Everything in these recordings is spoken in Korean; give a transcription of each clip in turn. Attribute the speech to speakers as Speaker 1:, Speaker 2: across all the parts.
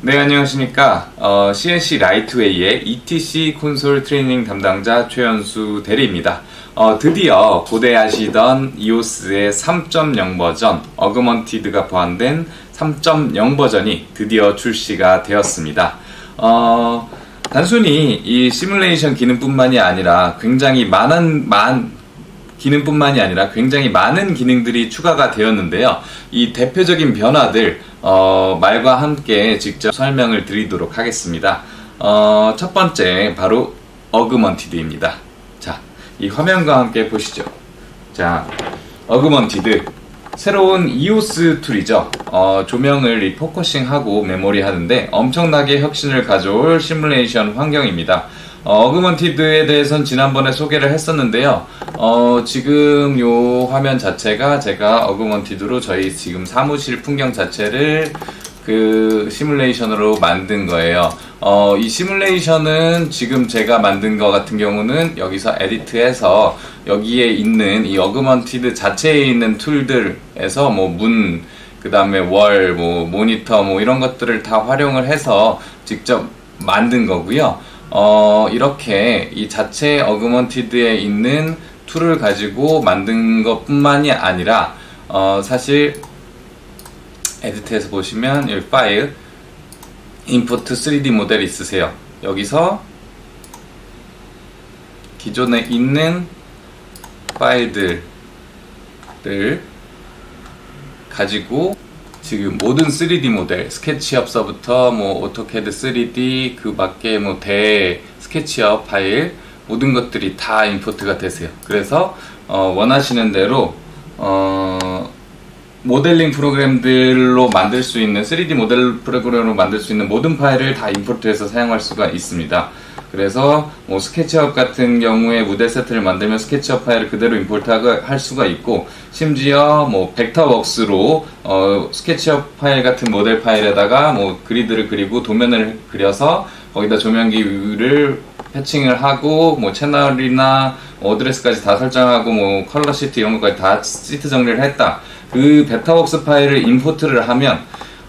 Speaker 1: 네, 안녕하십니까. CNC 라이트웨이의 ETC 콘솔 트레이닝 담당자 최현수 대리입니다. 드디어 고대하시던 EOS의 3.0 버전, 어그먼티드가 포함된 3.0 버전이 드디어 출시가 되었습니다. 단순히 이 시뮬레이션 기능뿐만이 아니라 굉장히 기능뿐만이 아니라 굉장히 많은 기능들이 추가가 되었는데요. 이 대표적인 변화들 말과 함께 직접 설명을 드리도록 하겠습니다. 첫 번째 바로 어그먼티드입니다. 자, 이 화면과 함께 보시죠. 자, 어그먼티드 새로운 EOS 툴이죠. 조명을 리포커싱하고 메모리 하는데 엄청나게 혁신을 가져올 시뮬레이션 환경입니다. 어그먼티드에 대해서는 지난번에 소개를 했었는데요. 지금 요 화면 자체가 제가 어그먼티드로 저희 지금 사무실 풍경 자체를 그 시뮬레이션으로 만든 거예요. 이 시뮬레이션은 지금 제가 만든 거 같은 경우는 여기서 에디트해서 여기에 있는 이 어그먼티드 자체에 있는 툴들에서 뭐 그 다음에 월, 모니터 이런 것들을 다 활용을 해서 직접 만든 거고요. 이렇게 이 자체 어그먼티드에 있는 툴을 가지고 만든 것 뿐만이 아니라 사실 에디트에서 보시면 여기 파일 임포트 3D 모델 있으세요. 여기서 기존에 있는 파일들을 가지고 지금 모든 3D 모델, 스케치업서부터 오토캐드 3D 그 밖에 스케치업 파일 모든 것들이 다 임포트가 되세요. 그래서 원하시는 대로 모델링 프로그램들로 만들 수 있는 3D 모델 프로그램으로 만들 수 있는 모든 파일을 다 임포트해서 사용할 수가 있습니다. 그래서 스케치업 같은 경우에 모델 세트를 만들면 스케치업 파일을 그대로 임포트할 수가 있고, 심지어 벡터웍스로 스케치업 파일 같은 모델 파일에다가 그리드를 그리고 도면을 그려서 거기다 조명기를 패칭을 하고 채널이나 어드레스까지 다 설정하고 컬러 시트 이런 것까지 다 시트 정리를 했다. 그 벡터웍스 파일을 임포트를 하면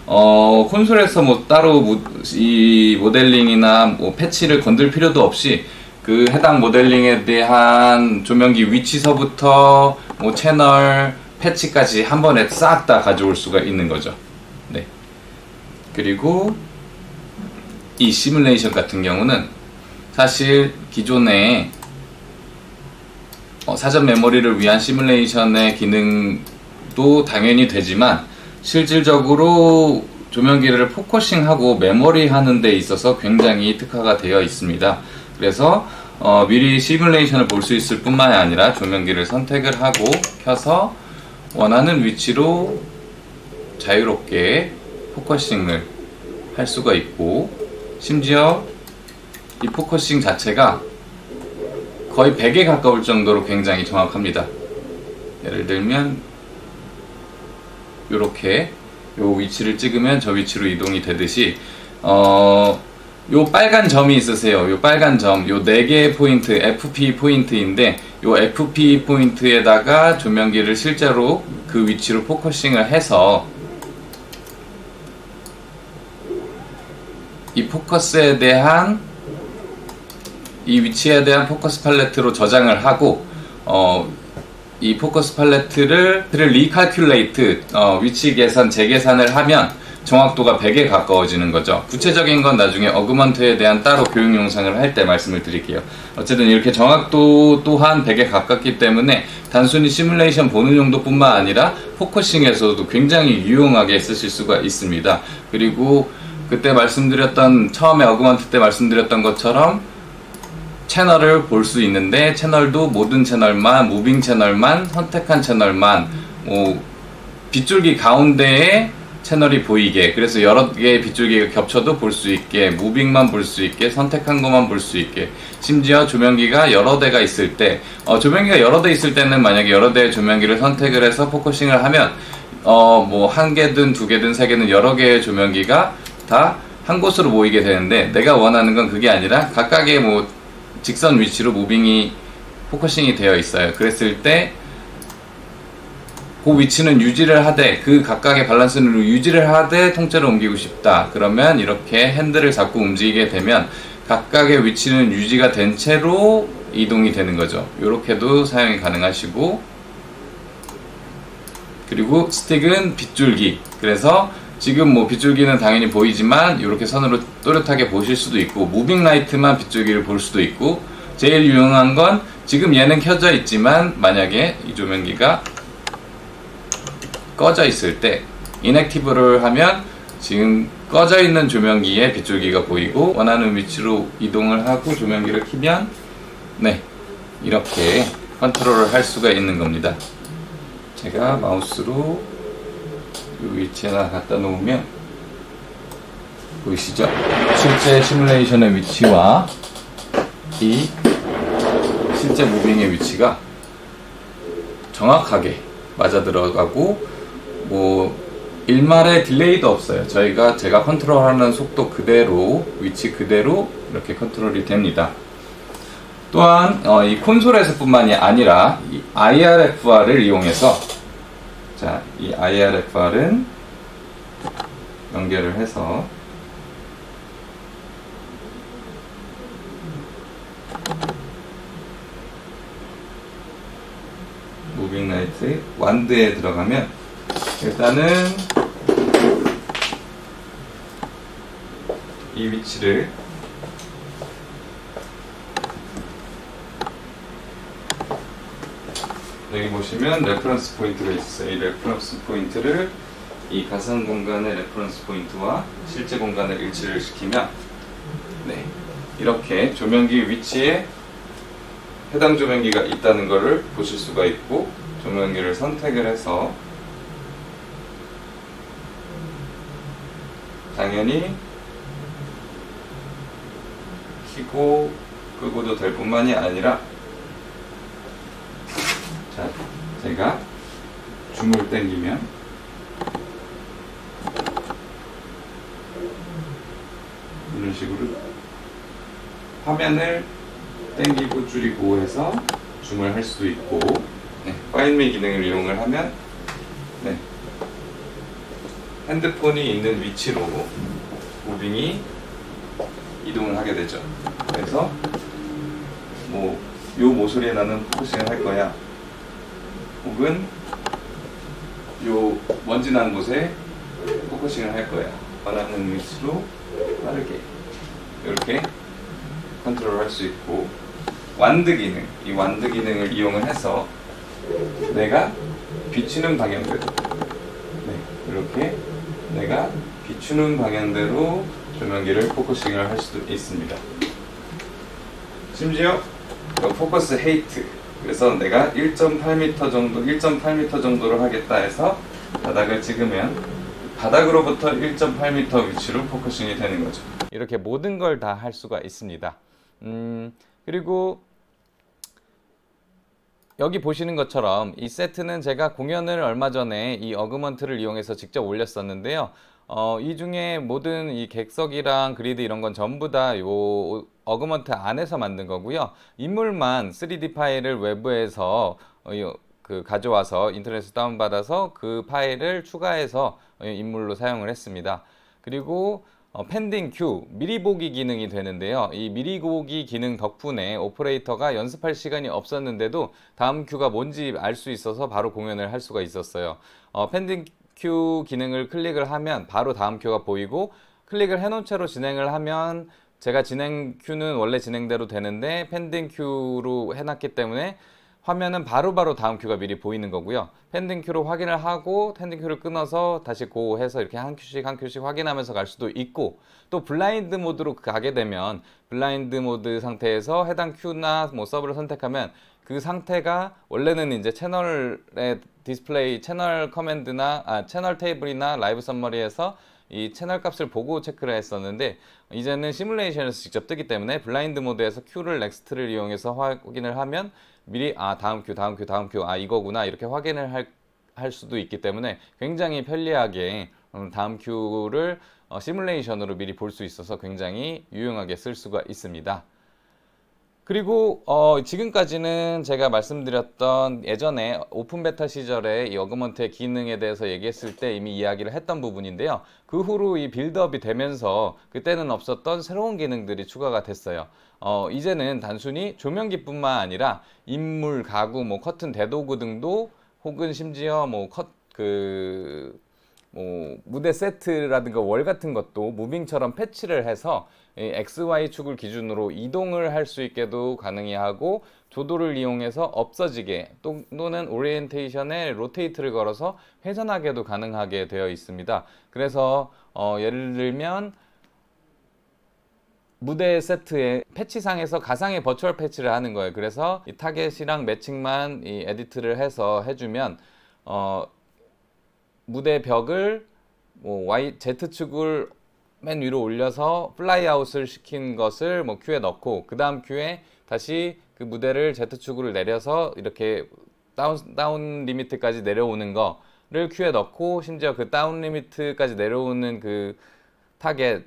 Speaker 1: 콘솔에서 따로 이 모델링이나 패치를 건들 필요도 없이 그 해당 모델링에 대한 조명기 위치서부터 채널 패치까지 한 번에 싹 다 가져올 수가 있는 거죠. 네. 그리고 이 시뮬레이션 같은 경우는 사실 기존에 사전 메모리를 위한 시뮬레이션의 기능도 당연히 되지만 실질적으로 조명기를 포커싱하고 메모리 하는 데 있어서 굉장히 특화가 되어 있습니다. 그래서 미리 시뮬레이션을 볼 수 있을 뿐만 아니라 조명기를 선택을 하고 켜서 원하는 위치로 자유롭게 포커싱을 할 수가 있고, 심지어 이 포커싱 자체가 거의 100에 가까울 정도로 굉장히 정확합니다. 예를 들면 요렇게 요 위치를 찍으면 저 위치로 이동이 되듯이 요 빨간 점이 있으세요. 요 빨간 점, 요 4개의 포인트, FP 포인트인데 요 FP 포인트에다가 조명기를 실제로 그 위치로 포커싱을 해서 이 포커스에 대한 이 위치에 대한 포커스 팔레트로 저장을 하고 이 포커스 팔레트를 리칼큘레이트 위치 계산 재계산을 하면 정확도가 100에 가까워지는 거죠. 구체적인 건 나중에 어그먼트에 대한 따로 교육 영상을 할 때 말씀을 드릴게요. 어쨌든 이렇게 정확도 또한 100에 가깝기 때문에 단순히 시뮬레이션 보는 용도뿐만 아니라 포커싱에서도 굉장히 유용하게 쓰실 수가 있습니다. 그리고 그때 처음에 어그먼트 때 말씀드렸던 것처럼 채널을 볼 수 있는데, 채널도 모든 채널만, 무빙 채널만, 선택한 채널만, 빗줄기 가운데에 채널이 보이게, 그래서 여러 개의 빗줄기가 겹쳐도 볼 수 있게, 무빙만 볼 수 있게, 선택한 것만 볼 수 있게, 심지어 조명기가 여러 대가 있을 때, 조명기가 여러 대 있을 때는 만약에 여러 대의 조명기를 선택을 해서 포커싱을 하면 한 개든 두 개든 세 개든 여러 개의 조명기가 다 한 곳으로 모이게 되는데, 내가 원하는 건 그게 아니라 각각의 직선 위치로 무빙이 포커싱이 되어 있어요. 그랬을 때 그 위치는 유지를 하되 그 각각의 밸런스를 유지를 하되 통째로 옮기고 싶다. 그러면 이렇게 핸들을 잡고 움직이게 되면 각각의 위치는 유지가 된 채로 이동이 되는 거죠. 이렇게도 사용이 가능하시고, 그리고 스틱은 빗줄기. 그래서 지금 뭐 빗줄기는 당연히 보이지만 이렇게 선으로 또렷하게 보실 수도 있고, 무빙 라이트만 빗줄기를 볼 수도 있고, 제일 유용한 건 지금 얘는 켜져 있지만 만약에 이 조명기가 꺼져 있을 때 인액티브를 하면 지금 꺼져 있는 조명기에 빗줄기가 보이고, 원하는 위치로 이동을 하고 조명기를 켜면 네, 이렇게 컨트롤을 할 수가 있는 겁니다. 제가 마우스로 이 위치에다 갖다 놓으면 보이시죠? 실제 시뮬레이션의 위치와 이 실제 무빙의 위치가 정확하게 맞아 들어가고, 뭐 일말의 딜레이도 없어요. 제가 컨트롤하는 속도 그대로, 위치 그대로 이렇게 컨트롤이 됩니다. 또한 이 콘솔에서 뿐만이 아니라 이 IRFR을 이용해서, 자, 이 IRFR은 연결을 해서 무빙 라이트 완드에 들어가면 일단은 이 위치를 여기 보시면 레퍼런스 포인트가 있어요. 이 레퍼런스 포인트를 이 가상 공간의 레퍼런스 포인트와 실제 공간을 일치를 시키면 네, 이렇게 조명기 위치에 해당 조명기가 있다는 것을 보실 수가 있고, 조명기를 선택을 해서 당연히 켜고 끄고도 될 뿐만이 아니라, 자, 제가 줌을 당기면 이런 식으로 화면을 당기고 줄이고 해서 줌을 할 수도 있고, 네, 파인미 기능을 이용을 하면 네, 핸드폰이 있는 위치로 무빙이 이동을 하게 되죠. 그래서 뭐 요 모서리에 나는 포커싱을 할 거야, 혹은 요 먼지 난 곳에 포커싱을 할 거야, 원하는 위치로 빠르게 이렇게 컨트롤 할 수 있고, 완드 기능, 이 완드 기능을 이용을 해서 내가 비추는 방향대로, 네, 이렇게 내가 비추는 방향대로 조명기를 포커싱을 할 수도 있습니다. 심지어 포커스 헤이트, 그래서 내가 1.8m 정도, 1.8m 정도로 하겠다 해서 바닥을 찍으면 바닥으로부터 1.8m 위치로 포커싱이 되는 거죠. 이렇게 모든 걸 다 할 수가 있습니다. 그리고 여기 보시는 것처럼 이 세트는 제가 공연을 얼마 전에 이 어그먼트를 이용해서 직접 올렸었는데요. 이 중에 모든 이 객석이랑 그리드 이런 건 전부 다 요 어그먼트 안에서 만든 거고요. 인물만 3D 파일을 외부에서 가져와서 인터넷에서 다운받아서 그 파일을 추가해서 인물로 사용을 했습니다. 그리고 펜딩 큐, 미리 보기 기능이 되는데요. 이 미리 보기 기능 덕분에 오퍼레이터가 연습할 시간이 없었는데도 다음 큐가 뭔지 알 수 있어서 바로 공연을 할 수가 있었어요. 펜딩 큐 기능을 클릭을 하면 바로 다음 큐가 보이고, 클릭을 해놓은 채로 진행을 하면 제가 진행 큐는 원래 진행대로 되는데 펜딩 큐로 해놨기 때문에 화면은 바로바로 다음 큐가 미리 보이는 거고요. 펜딩 큐로 확인을 하고 펜딩 큐를 끊어서 다시 고 해서 이렇게 한 큐씩 확인하면서 갈 수도 있고, 또 블라인드 모드로 가게 되면 블라인드 모드 상태에서 해당 큐나 뭐 서브를 선택하면 그 상태가 원래는 이제 채널의 디스플레이 채널 커맨드나 채널 테이블이나 라이브 서머리에서 이 채널 값을 보고 체크를 했었는데, 이제는 시뮬레이션에서 직접 뜨기 때문에 블라인드 모드에서 큐를 넥스트를 이용해서 확인을 하면 미리 다음 큐 이거구나 이렇게 확인을 할 수도 있기 때문에 굉장히 편리하게 다음 큐를 시뮬레이션으로 미리 볼 수 있어서 굉장히 유용하게 쓸 수가 있습니다. 그리고 지금까지는 제가 말씀드렸던 예전에 오픈 베타 시절에 이 어그먼트의 기능에 대해서 얘기했을 때 이미 이야기를 했던 부분인데요. 그 후로 이 빌드업이 되면서 그때는 없었던 새로운 기능들이 추가가 됐어요. 이제는 단순히 조명기뿐만 아니라 인물, 가구, 뭐 커튼, 대도구 등도, 혹은 심지어 무대 세트라든가 월 같은 것도 무빙처럼 패치를 해서 XY 축을 기준으로 이동을 할 수 있게도 가능히 하고, 조도를 이용해서 없어지게 또는 오리엔테이션에 로테이트를 걸어서 회전하게도 가능하게 되어 있습니다. 그래서 예를 들면 무대 세트의 패치상에서 가상의 버추얼 패치를 하는 거예요. 그래서 이 타겟이랑 매칭만 이 에디트를 해서 해주면 무대 벽을 Z축을 맨 위로 올려서 플라이아웃을 시킨 것을 큐에 넣고, 그 다음 큐에 다시 그 무대를 Z축으로 내려서 이렇게 다운 리미트까지 내려오는 거를 큐에 넣고, 심지어 그 다운 리미트까지 내려오는 그 타겟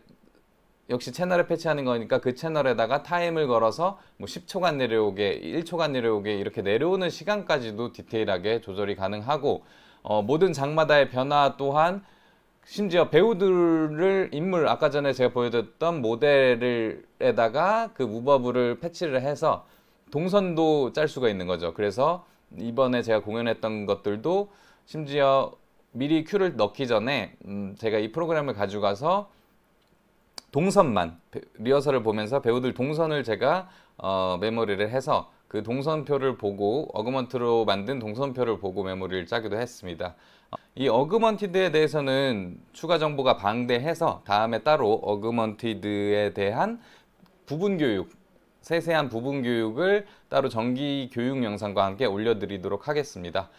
Speaker 1: 역시 채널에 패치하는 거니까 그 채널에다가 타임을 걸어서 10초간 내려오게, 1초간 내려오게, 이렇게 내려오는 시간까지도 디테일하게 조절이 가능하고, 모든 장마다의 변화 또한 심지어 배우들을 아까 전에 제가 보여드렸던 모델에다가 그 무버블을 패치를 해서 동선도 짤 수가 있는 거죠. 그래서 이번에 제가 공연했던 것들도 심지어 미리 큐를 넣기 전에 제가 이 프로그램을 가져가서 동선만, 리허설을 보면서 배우들 동선을 제가 메모리를 해서 그 동선표를 보고, 어그먼트로 만든 동선표를 보고 메모리를 짜기도 했습니다. 이 어그먼티드에 대해서는 추가 정보가 방대해서 다음에 따로 어그먼티드에 대한 부분 교육, 세세한 부분 교육을 따로 정기 교육 영상과 함께 올려드리도록 하겠습니다.